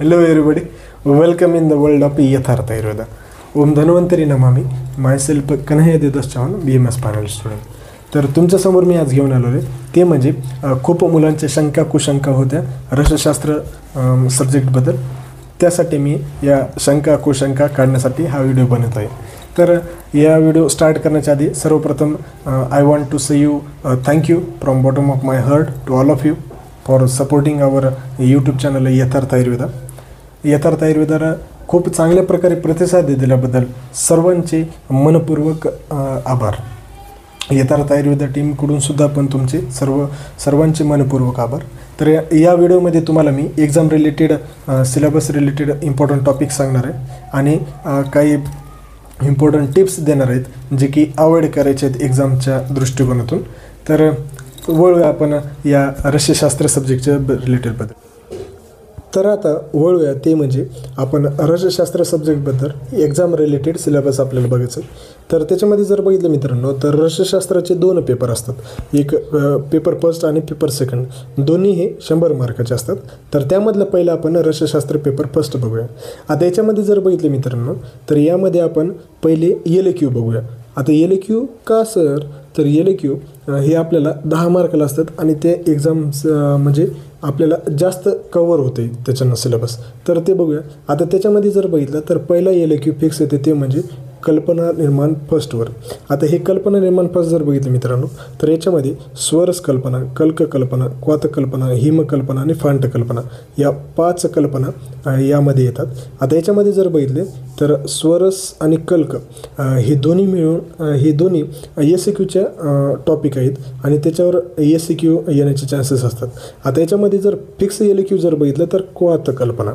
Hello everybody, welcome in the world of Yatharth Ayurveda. ओम धन्वंतरी नमामि. Myself Kanhaiya Devdas Chavan, BMS final student. तर तुमच्यासमोर मी आज घेऊन आलो आहे ते म्हणजे खूप मुलांच्या शंका कुशंका होत्या रसशास्त्र सब्जेक्टबद्दल. त्यासाठी मी या शंका कुशंका काढण्यासाठी हा व्हिडिओ बनवत आहे. तर या व्हिडिओ स्टार्ट करण्याच्या आधी सर्वप्रथम I want to say you thank you from bottom of my heart to all of you for supporting our YouTube channel Yatharth Ayurveda. यथार्थ आयुर्वेदाला खूप चांगल्या प्रकारे प्रतिसाद दिल्याबद्दल सर्वांचे मनपूर्वक आभार. यथार्थ आयुर्वेदा टीमकडून सुद्धा पण तुमचे सर्वांचे मनपूर्वक आभार. तर या व्हिडिओमध्ये तुम्हाला मी exam related syllabus related important topic सांगणार आहे आणि काही इम्पॉर्टंट टिप्स देणार आहेत जे की अवॉइड करायचे आहेत एक्झामच्या दृष्टिकोनातून. तर वळूया आपण या रसशास्त्र सब्जेक्टच्या रिलेटेडबद्दल. तर आता वळूया ते म्हणजे आपण रसशास्त्र सब्जेक्टबद्दल एक्झाम रिलेटेड सिलेबस आपल्याला बघायचं. तर त्याच्यामध्ये जर बघितलं मित्रांनो तर रसशास्त्राचे 2 पेपर असतात. एक पेपर फर्स्ट आणि पेपर सेकंड, दोन्ही हे 100 मार्काचे असतात. तर त्यामधलं पहिलं आपण रसशास्त्र पेपर फर्स्ट बघूया. आता याच्यामध्ये जर बघितलं मित्रांनो तर यामध्ये आपण पहिले LAQ बघूया. आता LAQ का सर, तर LAQ हे आपल्याला 10 मार्काला असतात आणि ते एक्झाम्स म्हणजे आपल्याला जास्त कवर होते त्याच्यानं सिलेबस. तर ते बघूया. आता त्याच्यामध्ये जर बघितलं तर पहिला LAQ फिक्स येते ते म्हणजे कल्पना निर्माण फर्स्टवर. आता हे कल्पना निर्माण फर्स्ट जर बघितलं मित्रांनो तर याच्यामध्ये स्वरस कल्पना, कल्क कल्पना, क्वात कल्पना, हिम कल्पना आणि फांट कल्पना या 5 कल्पना यामध्ये येतात. आता याच्यामध्ये जर बघितले तर स्वरस आणि कल्क हे दोन्ही मिळून हे दोन्ही SAQच्या टॉपिक आहेत आणि त्याच्यावर SAQ येण्याचे चान्सेस असतात. आता याच्यामध्ये जर फिक्स LAQ जर बघितलं तर क्वात कल्पना.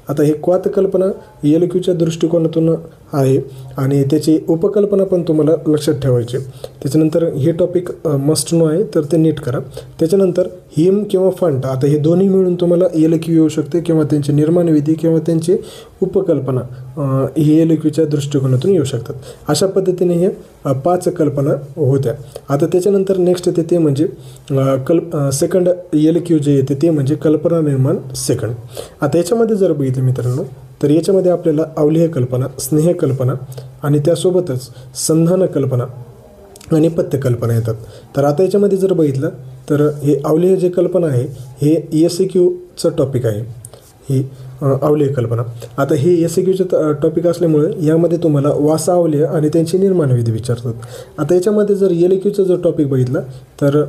आता हे क्वात कल्पना LAQच्या दृष्टिकोनातून आहे आणि त्याची उपकल्पना पण तुम्हाला लक्षात ठेवायची. त्याच्यानंतर हे टॉपिक मस्ट नो आहे तर ते नीट करा. त्याच्यानंतर हिम किंवा फंट, आता हे दोन्ही मिळून तुम्हाला LAQ येऊ शकते किंवा त्यांचे निर्माण विधी किंवा त्यांची उपकल्पना हे LAQच्या दृष्टिकोनातून येऊ शकतात. अशा पद्धतीने हे 5 कल्पना होत्या. आता त्याच्यानंतर नेक्स्ट येते ते म्हणजे सेकंड LAQ जे येते ते म्हणजे कल्पना निर्माण सेकंड. आता याच्यामध्ये जर बघितलं मित्रांनो तर याच्यामध्ये आपल्याला अवलेह कल्पना, स्नेह कल्पना आणि त्यासोबतच संधान कल्पना आणि पथ्य कल्पना येतात. तर आता याच्यामध्ये जर बघितलं तर हे अवलेह जे कल्पना आहे हे SAQचं टॉपिक आहे. ही अवलेह कल्पना. आता हे SAQचं टॉपिक असल्यामुळे यामध्ये तुम्हाला वासा अवलेह आणि त्यांची निर्माण विधी विचारतात. आता याच्यामध्ये जर LAQचं जर टॉपिक बघितलं तर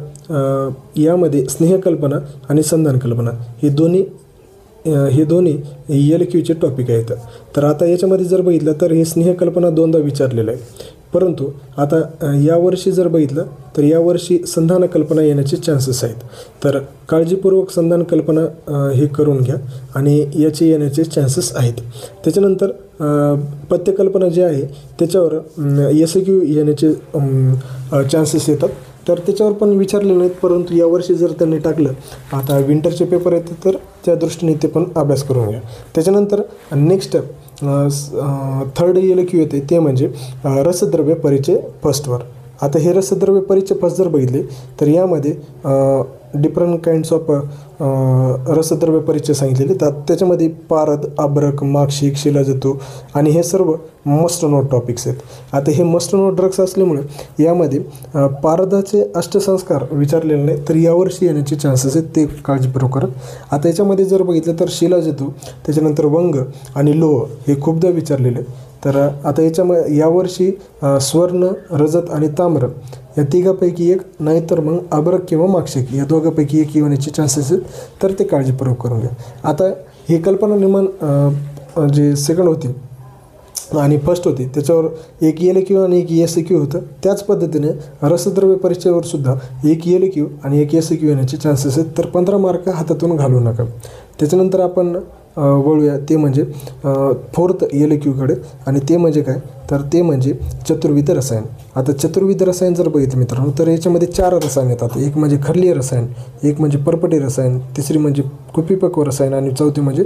यामध्ये स्नेह कल्पना आणि संधान कल्पना हे दोन्ही LAQचे टॉपिक आहेत. तर आता याच्यामध्ये जर बघितलं तर हे स्नेह कल्पना 2दा विचारलेलं आहे. परंतु आता यावर्षी जर बघितलं तर यावर्षी संधान कल्पना येण्याचे चान्सेस आहेत. तर काळजीपूर्वक संधान कल्पना हे करून घ्या आणि याचे येण्याचे चान्सेस आहेत. त्याच्यानंतर पथ्यकल्पना जे आहे त्याच्यावर SAQ येण्याचे चान्सेस येतात. तर त्याच्यावर पण विचारले नाहीत, परंतु यावर्षी जर त्यांनी टाकलं, आता विंटरचे पेपर येतात तर त्या दृष्टीने ते पण अभ्यास करून घ्या. त्याच्यानंतर नेक्स्ट थर्ड LAQ येते ते म्हणजे रसद्रव्य परिचय फर्स्टवर. आता हे रसद्रव्य परिचय फर्स्ट जर बघितले तर यामध्ये डिफरंट काइंड्स ऑफ रसद्रव्य परिचय सांगितलेले. तर त्याच्यामध्ये पारद, अब्रक, माक्षिक, शिलाजतू आणि हे सर्व मस्ट नो टॉपिक्स आहेत. आता हे मस्ट नो ड्रग्स असल्यामुळे यामध्ये पारदाचे अष्टसंस्कार विचारलेले नाही तर यावर्षी येण्याचे चान्सेस आहेत, ते काळजीपूर्वक करा. आता याच्यामध्ये जर बघितलं तर शिलाजतू, त्याच्यानंतर वंग आणि लोह हे खूपदा विचारलेले. तर आता यावर्षी स्वर्ण, रजत आणि ताम्र या तिघापैकी एक, नाहीतर मग अब्रक किंवा माक्षिक या दोघांपैकी एक येण्याचे चान्सेस आहेत, तर ते काळजीपूर्वक करून घ्या. आता हे कल्पना निर्माण जे सेकंड होती आणि फर्स्ट होती त्याच्यावर एक LAQ आणि एक SAQ होतं. त्याच पद्धतीने रसद्रव्य परिचयावर सुद्धा एक LAQ आणि एक SAQ येण्याचे चान्सेस आहेत. तर 15 मार्क हातातून घालू नका. त्याच्यानंतर आपण वळूया ते म्हणजे फोर्थ LAQकडे आणि ते म्हणजे काय, तर ते म्हणजे चतुर्विध रसायन. आता चतुर्विध रसायन जर बघितलं मित्रांनो तर याच्यामध्ये 4 रसायन येतात. एक म्हणजे खरलीय रसायन, एक म्हणजे परपटी रसायन, तिसरी म्हणजे कुपिपक्व रसायन आणि चौथी म्हणजे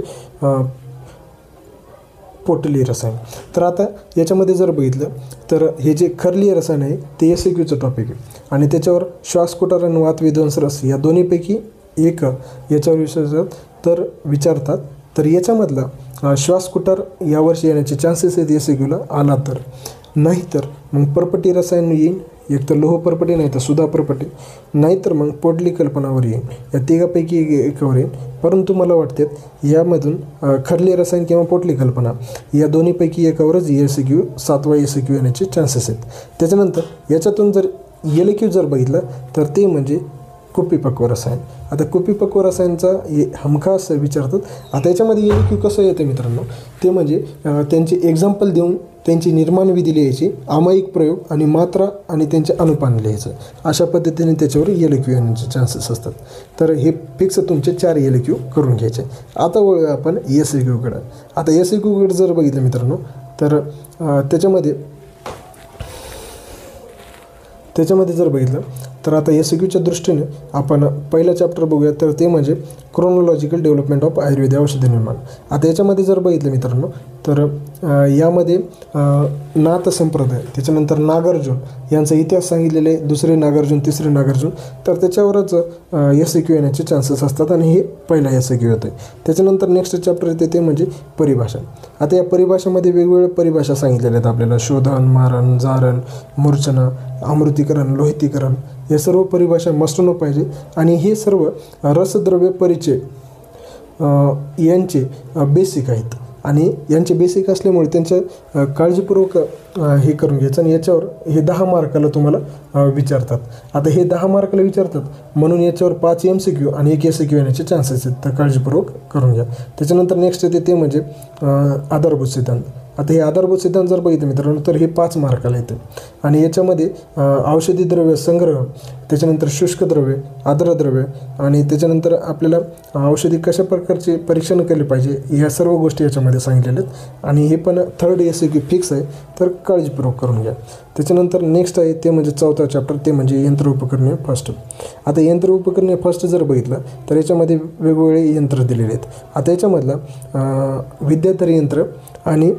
पोटली रसायन. तर आता याच्यामध्ये जर बघितलं तर हे जे खरलीय रसायन आहे ते SAQचं टॉपिक आहे आणि त्याच्यावर श्वासकोटार आणि वात विध्वंस रस या दोन्हीपैकी एक याच्यावर विचारतात तर विचारतात. तर याच्यामधला श्वासकुटार यावर्षी येण्याचे चान्सेस आहेत SAQला आला तर. नाहीतर मग परपटी रसायन येईल, एक तर लोह परपटी नाही तर सुधा परपटी, नाहीतर मग पोटली कल्पनावर येईल. या तिघापैकी एकावर येईल. परंतु मला वाटते यामधून खरली रसायन किंवा पोटली कल्पना या दोन्हीपैकी एकावरच SAQ 7वा SAQ येण्याचे चान्सेस आहेत. त्याच्यानंतर याच्यातून जर LAQ जर बघितलं तर ते म्हणजे कुपीपक्व रसायन. आता कुपीपक्व रसायनचा हे हमखास विचारतात. आता याच्यामध्ये LAQ कसं येतं मित्रांनो, ते म्हणजे त्यांचे एक्झाम्पल देऊन त्यांची निर्माण विधी लिहायची, आमायिक प्रयोग आणि मात्रा आणि त्यांचे अनुपान लिहायचं. अशा पद्धतीने त्याच्यावर LAQ येण्याचे चान्सेस असतात. तर हे फिक्स तुमचे 4 LAQ करून घ्यायचे. आता वळूया आपण SAQकडं. आता SAQकडे जर बघितलं मित्रांनो तर त्याच्यामध्ये जर बघितलं तर आता SAQच्या दृष्टीने आपण पहिला चॅप्टर बघूया. तर ते म्हणजे क्रोनॉलॉजिकल डेव्हलपमेंट ऑफ आयुर्वेद औषधी निर्माण. आता याच्यामध्ये जर बघितलं मित्रांनो तर यामध्ये नाथ संप्रदाय, त्याच्यानंतर नागार्जुन यांचा इतिहास सांगितलेले, दुसरे नागार्जुन, तिसरे नागार्जुन, तर त्याच्यावरच SAQ येण्याचे चान्सेस असतात आणि हे पहिला SAQ येतं. त्याच्यानंतर नेक्स्ट चॅप्टर येते ते म्हणजे परिभाषा. आता या परिभाषेमध्ये वेगवेगळ्या परिभाषा सांगितलेल्या आहेत आपल्याला, शोधन, मारण, जारण, मूर्छना, अमृतीकरण, लोहितीकरण, या सर्व परिभाषा मस्ट नो पाहिजे. आणि हे सर्व रसद्रव्य परिचय यांचे बेसिक आहेत आणि यांचे बेसिक असल्यामुळे त्यांचं काळजीपूर्वक हे करून घ्यायचं. आणि याच्यावर हे 10 मार्काला तुम्हाला विचारतात. आता हे 10 मार्काला विचारतात म्हणून याच्यावर 5 MCQ आणि 1 SAQ येण्याचे चान्सेस आहेत, तर काळजीपूर्वक करून घ्या. त्याच्यानंतर नेक्स्ट येते ते म्हणजे आधारभूत सिद्धांत. आता हे आधारभूत सिद्धांत जर बघितलं मित्रांनो तर हे 5 मार्काला येतं आणि याच्यामध्ये औषधी द्रव्य संग्रह, त्याच्यानंतर शुष्क द्रव्य, आर्द्र द्रव्य आणि त्याच्यानंतर आपल्याला औषधी कशा प्रकारचे परीक्षण केले पाहिजे या सर्व गोष्टी याच्यामध्ये सांगितलेल्या आहेत. आणि हे पण 3rd SAQ फिक्स आहे, तर काळजीपूर्वक करून घ्या. त्याच्यानंतर नेक्स्ट आहे ते म्हणजे 4था चॅप्टर, ते म्हणजे यंत्र उपकरणे फर्स्ट. आता यंत्र उपकरणे फर्स्ट जर बघितलं तर याच्यामध्ये वेगवेगळे यंत्र दिलेले आहेत. आता याच्यामधलं विद्याधरी यंत्र आणि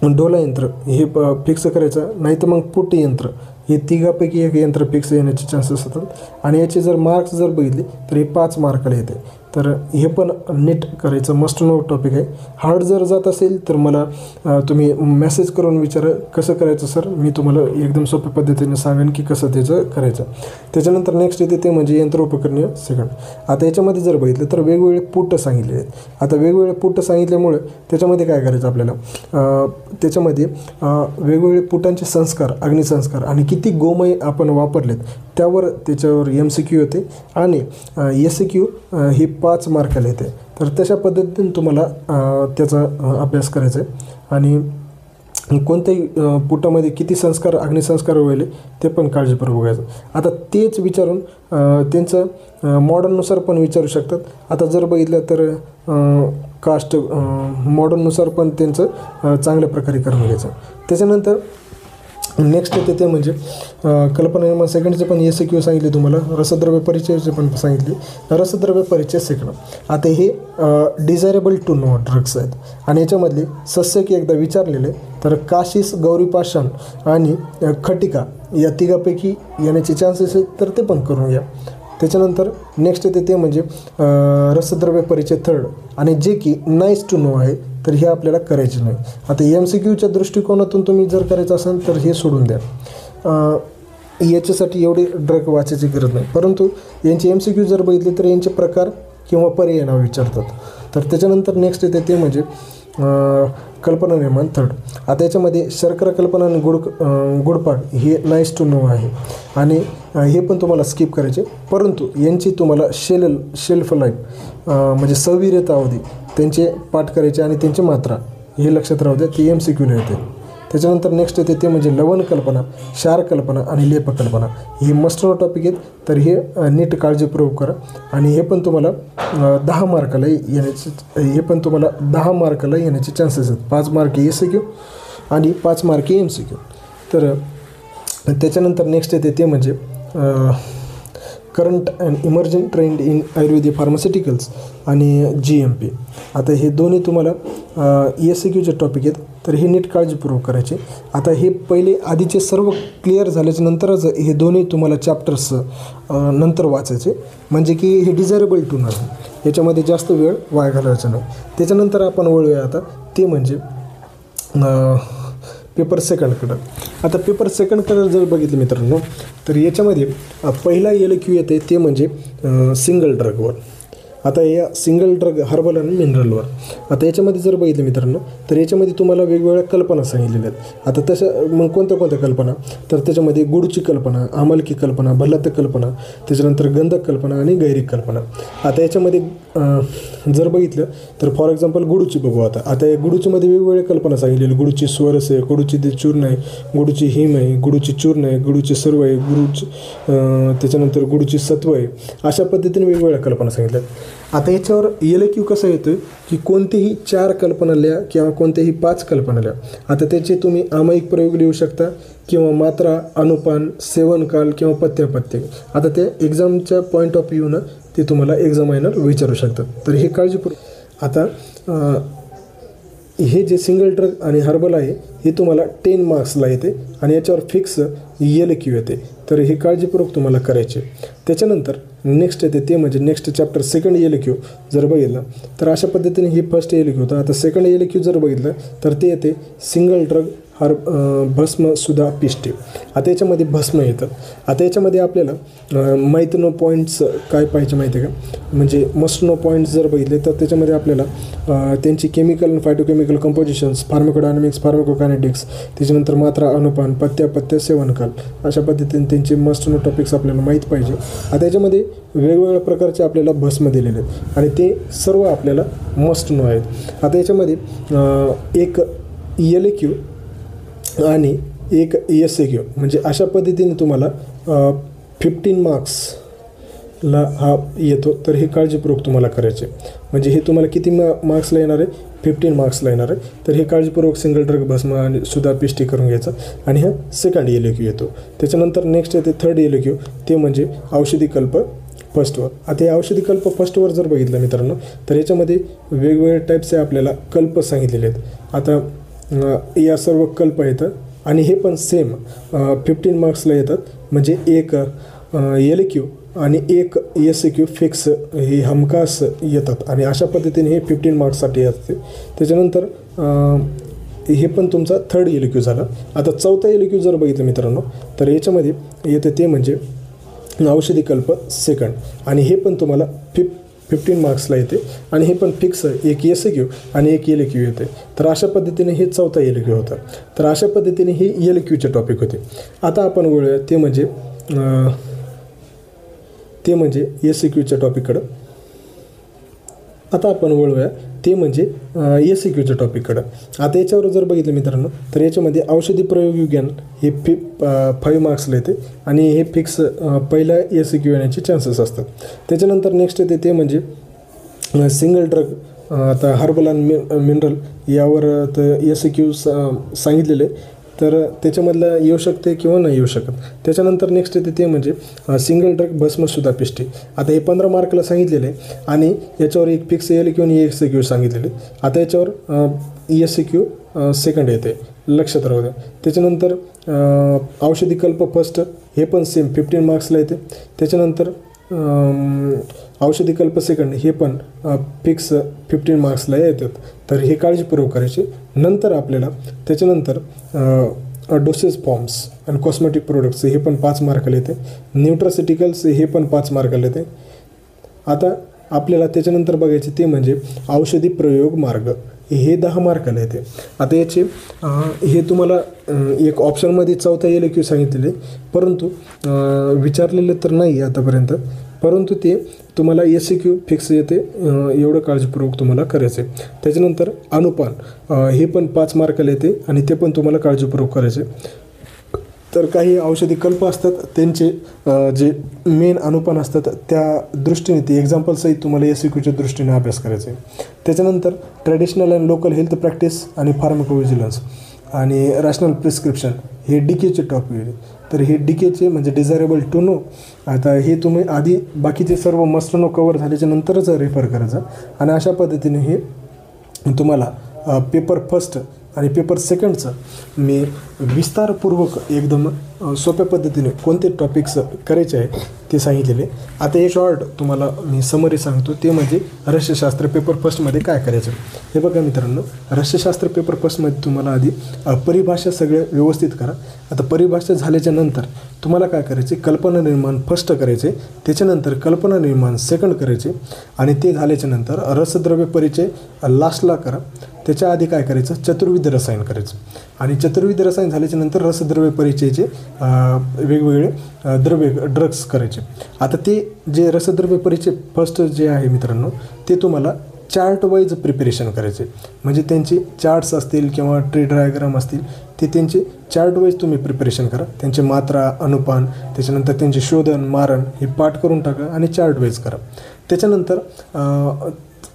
डोला यंत्र हे फिक्स करायचं, नाही तर मग पुटी यंत्र, हे तिघापैकी एक यंत्र फिक्स येण्याचे चान्सेस असतात. आणि याचे जर मार्क्स जर बघितले तर हे 5 मार्काला येते. तर हे पण नीट करायचं, मस्ट नो टॉपिक आहे. हार्ड जर जात असेल तर मला तुम्ही मेसेज करून विचारा कसं करायचं सर, मी तुम्हाला एकदम सोप्या पद्धतीने सांगेन की कसं त्याचं करायचं. त्याच्यानंतर नेक्स्ट येते ते म्हणजे यंत्र उपकरणे सेकंड. आता याच्यामध्ये जर बघितलं तर वेगवेगळे पुट सांगितले आहेत. आता वेगवेगळे पुट सांगितल्यामुळे त्याच्यामध्ये काय करायचं आपल्याला, त्याच्यामध्ये वेगवेगळे पुटांचे संस्कार, अग्निसंस्कार आणि किती गोमय आपण वापरलेत त्याच्यावर MCQ होते आणि SAQ ही 5 मार्काला येते. तर तशा पद्धतीने तुम्हाला त्याचा अभ्यास करायचा आहे. आणि कोणत्याही पुटामध्ये किती संस्कार, अग्निसंस्कार व्हायले ते पण काळजीपूर्वक बघायचं. आता तेच विचारून त्यांचं मॉडर्ननुसार पण विचारू शकतात. आता जर बघितलं तर कास्ट मॉडर्ननुसार पण त्यांचं चांगल्या प्रकारे करून घ्यायचं. त्याच्यानंतर नेक्स्ट येते ते म्हणजे कल्पना निर्माण सेकंडचे पण SAQ सांगितले तुम्हाला, रसद्रव्य परिचयाचे पण सांगितले. रसद्रव्य परिचय सेकंड. आता हे डिझायरेबल टू नो ड्रग्स आहेत आणि याच्यामधले सस्यकी एकदा विचारलेले, तर काशीस, गौरीपाषाण आणि खटिका या तिघापैकी येण्याचे चान्सेस आहेत, तर ते पण करून घ्या. त्याच्यानंतर नेक्स्ट येते ते म्हणजे रसद्रव्य परिचय 3rd आणि जे की नाईस टू नो आहे, तर हे आपल्याला करायचे नाही. आता MCQच्या दृष्टिकोनातून तुम्ही जर करायचं असेल तर हे सोडून द्या, याच्यासाठी एवढी ड्रग वाचायची गरज नाही. परंतु यांचे MCQ जर बघितले तर यांचे प्रकार किंवा पर्याय नाव विचारतात. तर त्याच्यानंतर नेक्स्ट येते ते म्हणजे कल्पना निर्माण 3rd. आता याच्यामध्ये शर्करा कल्पना आणि गुडपाक हे नाईस टू नो आहे आणि हे पण तुम्हाला स्किप करायचे. परंतु यांची तुम्हाला शेल्फ लाईफ म्हणजे सविरता अवधी त्यांचे पाठ करायचे आणि त्यांची मात्रा हे लक्षात राहू द्या, ते MCQला येते. त्याच्यानंतर नेक्स्ट येते ते म्हणजे लवण कल्पना, क्षार कल्पना आणि लेप कल्पना, हे मस्ट नो टॉपिक आहेत. तर हे नीट काळजीपूर्वक करा आणि हे पण तुम्हाला 10 मार्काला येण्याचे चान्सेस आहेत. 5 मार्क SAQ आणि 5 मार्क MCQ. तर त्याच्यानंतर नेक्स्ट येते ते म्हणजे current and emerging trend in Ayurvedic pharmaceuticals आणि GMP. आता हे दोन्ही तुम्हाला SAQचे टॉपिक आहेत, तर हे नीट काळजीपूर्वक करायचे. आता हे पहिले आधीचे सर्व क्लिअर झाल्याच्या नंतरच हे दोन्ही तुम्हाला चॅप्टर्स नंतर वाचायचे, म्हणजे की हे डिझायरेबल टू नाही. याच्यामध्ये जास्त वेळ वाया घालवायचा नाही. त्याच्यानंतर आपण वळूया आता ते म्हणजे पेपर सेकंडकडं. आता पेपर सेकंडकडं जर बघितलं मित्रांनो तर याच्यामध्ये पहिला LQ येते ते म्हणजे सिंगल ड्रगवर. आता या सिंगल ड्रग हर्बल आणि मिनरलवर. आता याच्यामध्ये जर बघितलं मित्रांनो तर याच्यामध्ये तुम्हाला वेगवेगळ्या कल्पना सांगितलेल्या आहेत. आता तशा मग कोणत्या कल्पना तर त्याच्यामध्ये गुडची कल्पना, आमलकी कल्पना, भल्लात कल्पना, त्याच्यानंतर गंधक कल्पना आणि गैरिक कल्पना. आता याच्यामध्ये जर बघितलं तर फॉर एक्झाम्पल गुडूची बघू. आता या गुडूचीमध्ये वेगवेगळ्या कल्पना सांगितलेली. गुडूची स्वरस आहे, गुडूची ते चूर्ण आहे, गुडूची हिम आहे, गुडूची चूर्ण आहे, गुडूची सर्व आहे, त्याच्यानंतर गुडूची सत्व आहे. अशा पद्धतीने वेगवेगळ्या कल्पना सांगितल्या. आता याच्यावर LQ कसं येतं की कोणतेही 4 कल्पना लिहा किंवा कोणत्याही 5 कल्पना लिहा. आता त्याचे तुम्ही आमायिक प्रयोग लिहू शकता किंवा मात्रा, अनुपान, सेवनकाल किंवा पथ्यापथ्य. आता ते एक्झामच्या पॉईंट ऑफ व्ह्यूनं ते तुम्हाला एक्झामायनर विचारू शकतात. तर हे काळजीपूर्वक. आता हे जे सिंगल ड्रग आणि हर्बल आहे हे तुम्हाला 10 मार्क्सला येते आणि याच्यावर फिक्स LQ येते. तर हे काळजीपूर्वक तुम्हाला करायचे. त्याच्यानंतर नेक्स्ट येते ते म्हणजे नेक्स्ट चॅप्टर सेकंड LQ जर बघितलं तर अशा पद्धतीने हे फर्स्ट LQ होतं. आता सेकंड LQ जर बघितलं तर ते येते सिंगल ड्रग भस्म सुधा पिष्टे. आता याच्यामध्ये भस्म येतं. आता याच्यामध्ये आपल्याला माहीत नो पॉईंट्स काय पाहिजे माहिती आहे का, म्हणजे मस्ट नो पॉईंट्स जर बघितले तर त्याच्यामध्ये आपल्याला त्यांची केमिकल आणि फायटोकेमिकल कंपोजिशन्स, फार्माकोडायनॅमिक्स, फार्माकोकायनेटिक्स, त्याच्यानंतर मात्रा, अनुपान, पथ्यापथ्य, सेवनकाल अशा पद्धतीने त्यांचे मस्ट नो टॉपिक्स आपल्याला माहीत पाहिजे. आता याच्यामध्ये वेगवेगळ्या प्रकारचे आपल्याला भस्म दिलेले आहेत आणि ते सर्व आपल्याला मस्ट नो आहेत. आता याच्यामध्ये एक LQ आणि एक SAQ म्हणजे अशा पद्धतीने तुम्हाला 15 मार्क्सला हा येतो. तर हे काळजीपूर्वक तुम्हाला करायचे. म्हणजे हे तुम्हाला किती मार्क्सला येणार आहे, 15 मार्क्सला येणार आहे. तर हे काळजीपूर्वक सिंगल ड्रग भस्म आणि सुधा पिष्टी करून घ्यायचं आणि हा सेकंड LQ येतो. त्याच्यानंतर नेक्स्ट येते थर्ड LQ ते म्हणजे औषधी कल्प फर्स्टवर. आता हे औषधी कल्प फर्स्टवर जर बघितलं मित्रांनो तर याच्यामध्ये वेगवेगळे टाईप्सचे आपल्याला कल्प सांगितलेले आहेत. आता या सर्व कल्प येतं आणि हे पण सेम 15 मार्क्सला येतात. म्हणजे एक LQ आणि एक SAQ फिक्स हे हमखास येतात आणि अशा पद्धतीने हे 15 मार्क्ससाठी येते. त्याच्यानंतर हे पण तुमचा थर्ड LQ झाला. आता चौथा LQ जर बघितलं मित्रांनो तर याच्यामध्ये येते ते म्हणजे औषधी कल्प सेकंड आणि हे पण तुम्हाला 15 मार्क्सला येते आणि हे पण फिक्स एक SAQ आणि एक LQ येते. तर अशा पद्धतीने हे चौथा LQ होतं. तर अशा पद्धतीने हे LQचे टॉपिक होते. आता आपण वळूया ते म्हणजे SAQच्या टॉपिककडं. आता आपण वळूया ते म्हणजे SAQच्या टॉपिककडं. आता याच्यावर जर बघितलं मित्रांनो तर याच्यामध्ये औषधी प्रयोग विज्ञान हे 5 मार्क्सला येते आणि हे फिक्स पहिला SAQ येण्याचे चान्सेस असतात. त्याच्यानंतर नेक्स्ट येते ते म्हणजे सिंगल ड्रग. आता हर्बल आणि मिनरल यावर तर SAQ सांगितलेले तर त्याच्यामधलं येऊ शकते किंवा नाही येऊ शकत. त्याच्यानंतर नेक्स्ट येते ते म्हणजे सिंगल ड्रग भस्म सुधा पिष्टी. आता हे 15 मार्कला सांगितलेले आणि याच्यावर एक फिक्स LQ आणि एक SAQ सांगितलेले. आता याच्यावर SAQ सेकंड येते, लक्षात राहू द्या. त्याच्यानंतर औषधी कल्प फर्स्ट हे पण सेम 15 मार्क्सला येते. त्याच्यानंतर औषधी कल्प सेकंड हे पण फिक्स 15 मार्क्सला येतात. तर हे काळजीपूर्वक करायचे. नंतर आपल्याला त्याच्यानंतर डोसेस फॉर्म्स आणि कॉस्मेटिक प्रोडक्ट्स हे पण 5 मार्काला येते. न्यूट्रासिटिकल्स हे पण 5 मार्काला येते. आता आपल्याला त्याच्यानंतर बघायचे ते म्हणजे औषधी प्रयोग मार्ग हे 10 मार्काला येते. आता याचे हे तुम्हाला एक ऑप्शनमध्ये चौथा LQ सांगितलेले परंतु विचारलेले तर नाही आतापर्यंत, परंतु ते तुम्हाला SAQ फिक्स येते. एवढं काळजीपूर्वक तुम्हाला करायचं आहे. त्याच्यानंतर अनुपान हे पण 5 मार्काला येते आणि ते पण तुम्हाला काळजीपूर्वक करायचे. तर काही औषधी कल्प असतात त्यांचे जे मेन अनुपान असतात त्या दृष्टीने ते एक्झाम्पलसहित तुम्हाला SAQच्या दृष्टीने अभ्यास करायचा आहे. त्याच्यानंतर traditional and local health practice आणि फार्माकोव्हिजिलन्स आणि रॅशनल प्रिस्क्रिप्शन हे DKचे टॉपिक आहे. तर हे DKचे म्हणजे डिझायरेबल टू नो. आता हे तुम्ही आधी बाकीचे सर्व मस्ट नो कवर झाल्याच्या नंतरच रेफर करायचं आणि अशा पद्धतीने हे तुम्हाला पेपर फर्स्ट आणि पेपर सेकंडचं मी विस्तारपूर्वक एकदम सोप्या पद्धतीने कोणते टॉपिक्स करायचे आहे ते सांगितलेले. आता एक शॉर्ट तुम्हाला मी समरी सांगतो, ते म्हणजे रसशास्त्र पेपर फर्स्टमध्ये काय करायचं. हे बघा मित्रांनो, रसशास्त्र पेपर फर्स्टमध्ये तुम्हाला आधी परिभाषा सगळे व्यवस्थित करा. आता परिभाषा झाल्याच्या नंतर तुम्हाला काय करायचे, कल्पना निर्माण फर्स्ट करायचे, त्याच्यानंतर कल्पना निर्माण सेकंड करायचे, आणि ते झाल्याच्या नंतर रसद्रव्य परिचय लास्टला करा. त्याच्या आधी काय करायचं, चतुर्विध रसायन करायचं, आणि चतुर्विध रसायन झाल्याच्या नंतर रसद्रव्य परिचयाचे वेगवेगळे ड्रग्स करायचे. आता ते जे रसद्रव्य परिचय फर्स्ट जे आहे मित्रांनो, ते तुम्हाला चार्ट वाईज प्रिपरेशन करायचे. म्हणजे त्यांचे चार्ट्स असतील किंवा ट्री डायग्राम असतील, ते त्यांचे चार्ट वाईज तुम्ही प्रिपरेशन करा. त्यांचे मात्रा, अनुपान, त्याच्यानंतर त्यांचे शोधन, मारण हे पाठ करून टाका आणि चार्ट वाईज करा. त्याच्यानंतर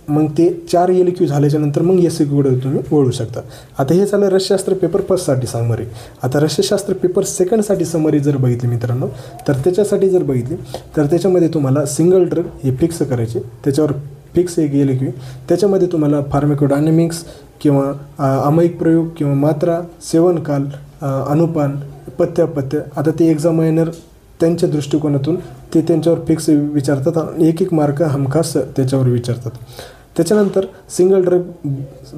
मग ते 4 LQ झाल्याच्यानंतर मग SQ तुम्ही वळू शकता. आता हे झालं रसशास्त्र पेपर फर्स्टसाठी समरी. आता रसशास्त्र पेपर सेकंडसाठी समरी जर बघितली मित्रांनो, तर त्याच्यासाठी जर बघितली तर त्याच्यामध्ये तुम्हाला सिंगल ड्रग हे फिक्स करायचे, त्याच्यावर फिक्स एक LQ. त्याच्यामध्ये तुम्हाला फार्माकोडायनॅमिक्स किंवा अमायिक प्रयोग किंवा मात्रा, सेवनकाल, अनुपान, पथ्य आता ते एक्झामिनर त्यांच्या दृष्टिकोनातून ते त्यांच्यावर फिक्स विचारतात आणि एक मार्क हमखास त्याच्यावर विचारतात. त्याच्यानंतर सिंगल ड्रग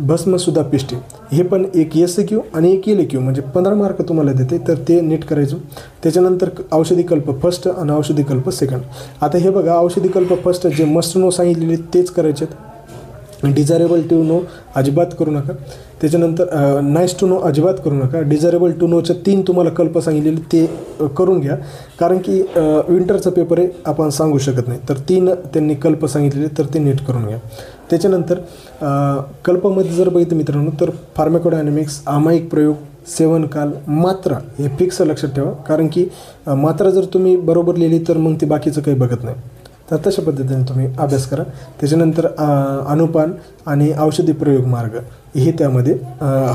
भस्मसुद्धा पिष्टी, हे पण एक SQ आणि एक LQ, म्हणजे 15 मार्क तुम्हाला देते, तर ते नीट करायचं. त्याच्यानंतर औषधी कल्प फर्स्ट आणि औषधी कल्प सेकंड. आता हे बघा, औषधी कल्प फर्स्ट जे मस्ट नो सांगितलेले तेच करायचे आहेत. डिझायरेबल टू नो अजिबात करू नका. त्याच्यानंतर नाईस टू नो अजिबात करू नका. डिझायरेबल टू नोच्या 3 तुम्हाला कल्प सांगितलेले ते करून घ्या, कारण की विंटरचा पेपर आहे, आपण सांगू शकत नाही. तर 3 त्यांनी कल्प सांगितलेले, तर ते नीट करून घ्या. त्याच्यानंतर कल्पामध्ये जर बघितलं मित्रांनो, तर फार्माकोडायनॅमिक्स, अमायिक प्रयोग, सेवनकाल, मात्रा हे फिक्स लक्षात ठेवा, कारण की मात्रा जर तुम्ही बरोबर लिहिली तर मग ते बाकीचं काही बघत नाही. तर तशा पद्धतीने तुम्ही अभ्यास करा. त्याच्यानंतर अनुपान आणि औषधी प्रयोग मार्ग हे त्यामध्ये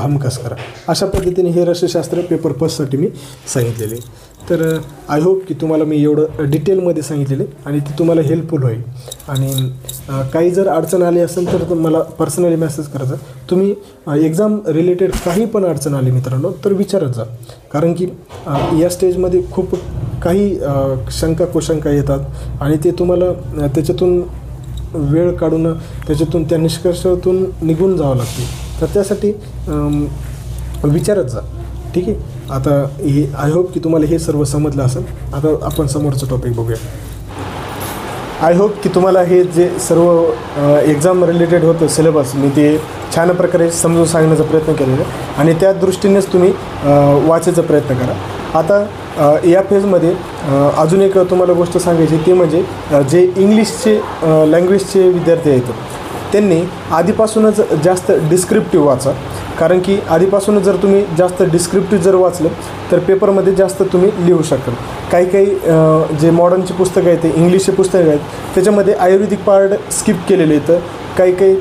हमखास करा. अशा पद्धतीने हे रसशास्त्र पेपर फर्स्टसाठी मी सांगितलेले. तर आय होप की तुम्हाला मी एवढं डिटेलमध्ये सांगितलेले आणि ते तुम्हाला हेल्पफुल होईल. आणि काही जर अडचण आली असेल तर मला पर्सनली मेसेज करायचा. तुम्ही एक्झाम रिलेटेड काही पण अडचण आली मित्रांनो तर विचारत जा, कारण की या स्टेजमध्ये खूप काही शंका कुशंका येतात आणि ते तुम्हाला त्याच्यातून वेळ काढून त्याच्यातून त्या निष्कर्षातून निघून जावं लागते. तर त्यासाठी विचारत जा, ठीक आहे. आता हे आय होप की तुम्हाला हे सर्व समजलं असेल. आता आपण समोरचं टॉपिक बघूया. आय होप की तुम्हाला हे जे सर्व एक्झाम रिलेटेड होतं सिलेबस मी ते छान प्रकारे समजून सांगण्याचा प्रयत्न केलेला आहे आणि त्या दृष्टीनेच तुम्ही वाचायचा प्रयत्न करा. आता या फेजमध्ये अजून एक तुम्हाला गोष्ट सांगायची, ते म्हणजे जे इंग्लिशचे लँग्वेजचे विद्यार्थी आहेत त्यांनी आधीपासूनच जास्त डिस्क्रिप्टिव्ह वाचा, कारण की आधीपासूनच जर तुम्ही जास्त डिस्क्रिप्टिव्ह जर वाचलं तर पेपरमध्ये जास्त तुम्ही लिहू शकाल. काही जे मॉडर्नची पुस्तकं आहेत ते इंग्लिशचे पुस्तकं आहेत त्याच्यामध्ये आयुर्वेदिक पार्ट स्किप केलेले आहेत, काही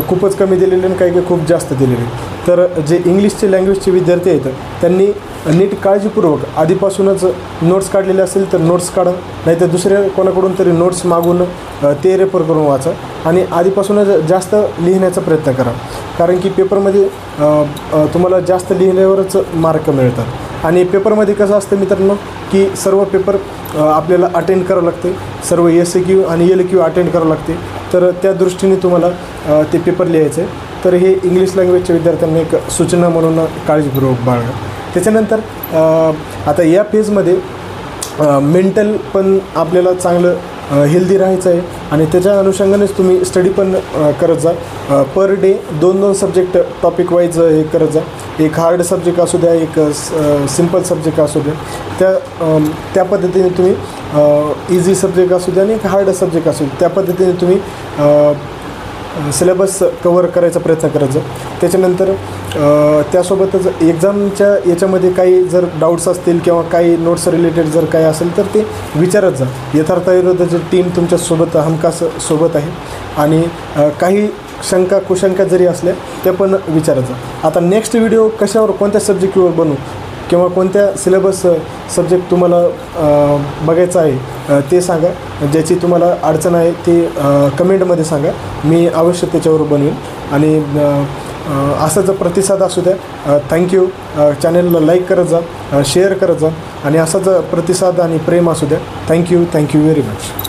खूपच कमी दिलेले आणि काही खूप जास्त दिलेले. तर जे इंग्लिशचे लँग्वेजचे विद्यार्थी आहेत त्यांनी नीट काळजीपूर्वक आधीपासूनच नोट्स काढलेले असेल तर नोट्स काढा, नाहीतर दुसऱ्या कोणाकडून तरी नोट्स मागून ते रेफर करून वाचा आणि आधीपासूनच जास्त लिहिण्याचा प्रयत्न करा, कारण की पेपरमध्ये तुम्हाला जास्त लिहिल्यावरच मार्क मिळतात. आणि पेपरमध्ये कसं असतं मित्रांनो की सर्व पेपर आपल्याला अटेंड करावं लागते, सर्व SQ आणि LQ अटेंड करावं लागते. तर त्या दृष्टीने तुम्हाला ते पेपर लिहायचं आहे. तर हे इंग्लिश लँग्वेजच्या विद्यार्थ्यांना एक सूचना म्हणून काळजीपूर्वक बाळगा. त्याच्यानंतर आता या फेजमध्ये मेंटल पण आपल्याला चांगलं हेल्दी राहायचं आहे आणि त्याच्या अनुषंगानेच तुम्ही स्टडी पण करत जा. Per day 2-2 subject topic wise हे करत जा. एक हार्ड सब्जेक्ट असू द्या, एक सिम्पल सब्जेक्ट असू द्या, त्या पद्धतीने तुम्ही इझी सब्जेक्ट असू द्या आणि एक हार्ड सब्जेक्ट असू द्या, त्या पद्धतीने तुम्ही सिलेबस कवर करायचा प्रयत्न करत जा. त्याच्यानंतर त्यासोबतच एक्झामच्या याच्यामध्ये काही जर डाऊट्स असतील किंवा काही नोट्स रिलेटेड जर काही असेल तर ते विचारत जा. यथार्थ आयुर्वेदाची टीम तुमच्यासोबत हमखास सोबत आहे आणि काही शंका कुशंका जरी असल्या त्या पण विचारत जा. आता नेक्स्ट व्हिडिओ कशावर, कोणत्या सब्जेक्टवर बनवू किंवा कोणत्या सिलेबस सब्जेक्ट तुम्हाला बघायचं आहे ते सांगा. ज्याची तुम्हाला अडचण आहे ते कमेंटमध्ये सांगा, मी अवश्य त्याच्यावर बनवेन. आणि असाच प्रतिसाद असू द्या. थँक्यू. चॅनलला लाईक करत जा, शेअर करत जा आणि असाच प्रतिसाद आणि प्रेम असू द्या. Thank you very much.